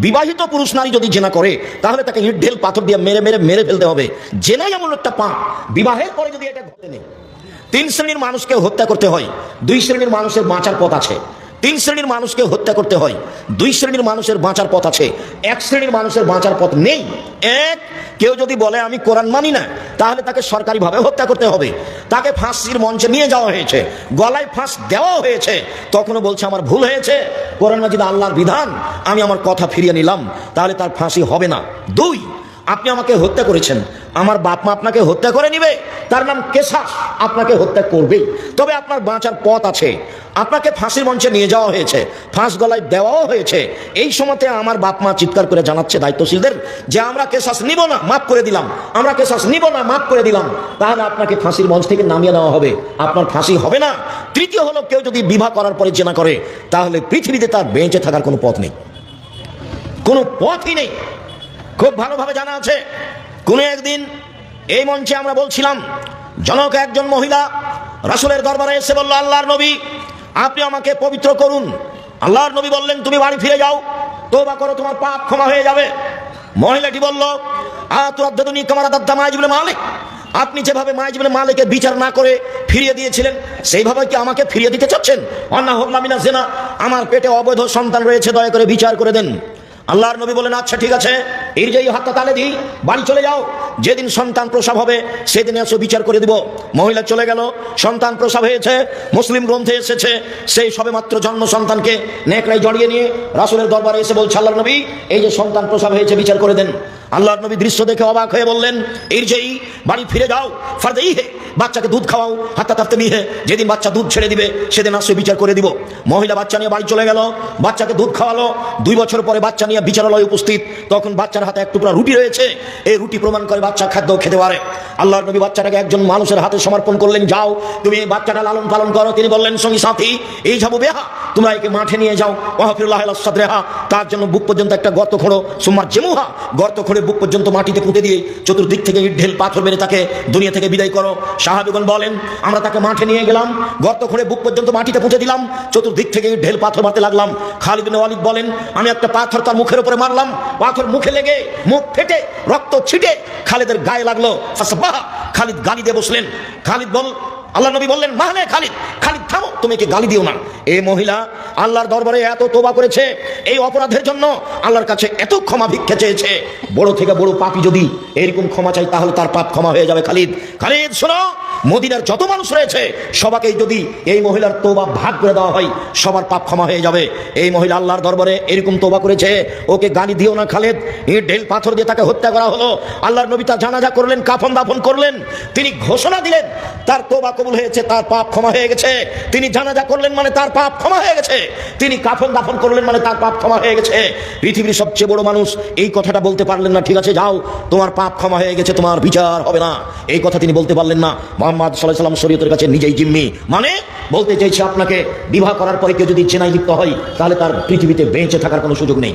বিবাহিত পুরুষ নারী যদি জেনা করে তাহলে তাকে ইট ঢেল পাথর দিয়ে মেরে ফেলতে হবে। জেনাই এমন একটা পাপ, বিবাহের পরে যদি এটা ঘটে নেই। 3 শ্রেণীর মানুষকে হত্যা করতে হয়, 2 শ্রেণীর মানুষের বাঁচার পথ আছে। 3 শ্রেণীর মানুষকে হত্যা করতে হয়, 2 শ্রেণীর মানুষের বাঁচার পথ আছে, 1 শ্রেণীর মানুষের বাঁচার পথ নেই। কেউ যদি বলে আমি কোরআন মানি না, তাহলে তাকে সরকারিভাবে হত্যা করতে হবে। তাকে ফাঁসির মঞ্চে নিয়ে যাওয়া হয়েছে, গলায় ফাঁস দেওয়া হয়েছে, তখনও বলছে আমার ভুল হয়েছে, কোরআন মাজিদ আল্লাহর বিধান, আমি আমার কথা ফিরিয়ে নিলাম, তাহলে তার ফাঁসি হবে না। 2, আপনি আমাকে হত্যা করেছেন, আমার বাপ মা আপনাকে হত্যা করে নিবে, তার নাম কেসাস, আপনাকে হত্যা করবেই। তবে আপনার বাঁচার পথ আছে। আপনাকে ফাঁসির মঞ্চে নিয়ে যাওয়া হয়েছে, ফাঁস গলায় দেওয়াও হয়েছে, এই সময়তে আমার বাপ মা চিৎকার করে জানাচ্ছে দায়িত্বশীলদের যে আমরা কেসাস নিব না, মাফ করে দিলাম, আমরা কেসাস নিব না, মাফ করে দিলাম, তাহলে আপনাকে ফাঁসির মঞ্চ থেকে নামিয়ে নেওয়া হবে, আপনার ফাঁসি হবে না। 3 হলো, কেউ যদি বিবাহ করার পরে জেনা করে তাহলে পৃথিবীতে তার বেঁচে থাকার কোনো পথ নেই, কোনো পথই নেই। খুব ভালোভাবে জানা আছে, কোনো একদিন এই মঞ্চে আমরা বলছিলাম, জনক একজন মহিলা রাসূলের দরবারে এসে বলল, আল্লাহর নবী আপনি আমাকে পবিত্র করুন। আল্লাহর নবী বললেন তুমি বাড়ি ফিরে যাও, তওবা করো, তোমার পাপ ক্ষমা হয়ে যাবে। মহিলাটি বলল, আতুরাদ্দুনি কামা রাদাদ্দা মাইজ ইবনে মালিক, আপনি যেভাবে মাইজ ইবনে মালিককে বিচার না করে ফিরিয়ে দিয়েছিলেন সেইভাবে কি আমাকে ফিরিয়ে দিতে চাচ্ছেন? অন্না হুবলা মিনাজ জিনা, আমার পেটে অবৈধ সন্তান রয়েছে, দয়া করে বিচার করে দেন। আল্লাহর নবী বলেন আচ্ছা ঠিক আছে, ইরজাই হাত্তা তালেদি, বাড়ি চলে যাও, যেদিন সন্তান প্রসব হবে সেদিন এসে বিচার করে দিব। মহিলা চলে গেল, সন্তান প্রসব হয়েছে, মুসলিম গ্রন্থে এসেছে সেই সবেমাত্র জন্ম সন্তানকে নেকড়ায় জড়িয়ে নিয়ে রাসূলের দরবারে এসে বলছে, আল্লাহর নবী এই যে সন্তান প্রসব হয়েছে বিচার করে দেন। আল্লাহর নবী দৃশ্য দেখে অবাক হয়ে বললেন, ইরজাই, বাড়ি ফিরে যাও, ফারদাইহে, বাচ্চাকে দুধ খাওয়াও, হাত্তা তাফতিমিহে, যেদিন বাচ্চা দুধ ছেড়ে দিবে সেদিন আসে বিচার করে দিব। মহিলা বাচ্চা নিয়ে বাড়ি চলে গেল, বাচ্চাকে দুধ খাওয়ালো। 2 বছর পরে বাচ্চা নিয়ে বিচারালয়ে উপস্থিত, তখন বাচ্চার হাতে এক টুকরা রুটি রয়েছে, এই রুটি প্রমাণ করে বাচ্চা খাদ্য খেতে পারে। আল্লাহর নবী বাচ্চাটাকে একজন মানুষের হাতে সমর্পণ করলেন, যাও তুমি এই বাচ্চাটা লালন পালন করো। তিনি বললেন, সঙ্গী সাথী এই যাবো বেহা, তোমরা একে মাঠে নিয়ে যাও, ওয়াহফিরুল্লাহ আলা সাদরিহা, তার জন্য বুক পর্যন্ত একটা গর্ত খোঁড়ো, সুম্মার জেমুহা, গর্ত খোঁড়ে বুক পর্যন্ত মাটিতে পুঁতে দিয়ে চতুর্দিক থেকে ইট ঢেল পাথর মেরে তাকে দুনিয়া থেকে বিদায় করো। সাহাবীগণ বলেন, আমরা তাকে মাঠে নিয়ে গেলাম, গর্ত খোঁড়ে বুক পর্যন্ত মাটিতে পুঁতে দিলাম, চতুর্দিক থেকে ইট ঢেল পাথর মারতে লাগলাম। খালিদ বিন ওয়ালিদ বলেন, আমি একটা পাথর তার মুখের উপরে মারলাম, পাথর মুখে লেগে মুখ ফেটে রক্ত ছিটে খালিদের গায়ে লাগলো। ফাসবাহা, খালিদ গালি দিয়ে বসলেন। আল্লাহ নবী বললেন, মাহলে খালিদ, খালিদ থামো, তুমি একে গালি দিও না। এই মহিলা আল্লাহর দরবারে এত তওবা করেছে, এই অপরাধের জন্য আল্লাহর কাছে এত ক্ষমা ভিক্ষা চেয়েছে। বড় থেকে বড় পাপী যদি এরকম ক্ষমা চাই তাহলে তার পাপ ক্ষমা হয়ে যাবে। খালিদ শোনো, মদিনার যত মানুষ রয়েছে সবাইকে যদি এই মহিলার তওবা ভাগ করে দেওয়া হয় সবার পাপ ক্ষমা হয়ে যাবে। এই মহিলা আল্লাহর দরবারে এরকম তওবা করেছে, ওকে গালি দিও না খালিদ। এই ঢেল পাথর দিয়ে তাকে হত্যা করা হলো। আল্লাহর নবী তার জানাজা করলেন, কাফন দাফন করলেন, তিনি ঘোষণা দিলেন তার তওবা কবুল হয়েছে, তার পাপ ক্ষমা হয়ে গেছে। তিনি জানাজা করলেন মানে তার পাপ ক্ষমা হয়ে গেছে, তিনি কাফন দাফন করলেন মানে তার পাপ ক্ষমা হয়ে গেছে। পৃথিবীর সবচেয়ে বড় মানুষ এই কথাটা বলতে পারলেন না, ঠিক আছে যাও তোমার পাপ ক্ষমা হয়ে গেছে, তোমার বিচার হবে না, এই কথা তিনি বলতে পারলেন না। মুহাম্মদ সাল্লাল্লাহু আলাইহি ওয়াসাল্লাম শরীয়তের কাছে নিজেই জিম্মি, মানে বলতে চাইছে আপনাকে বিবাহ করার পরে কেউ যদি জেনায় লিপ্ত হয় তাহলে তার পৃথিবীতে বেঁচে থাকার কোনো সুযোগ নেই।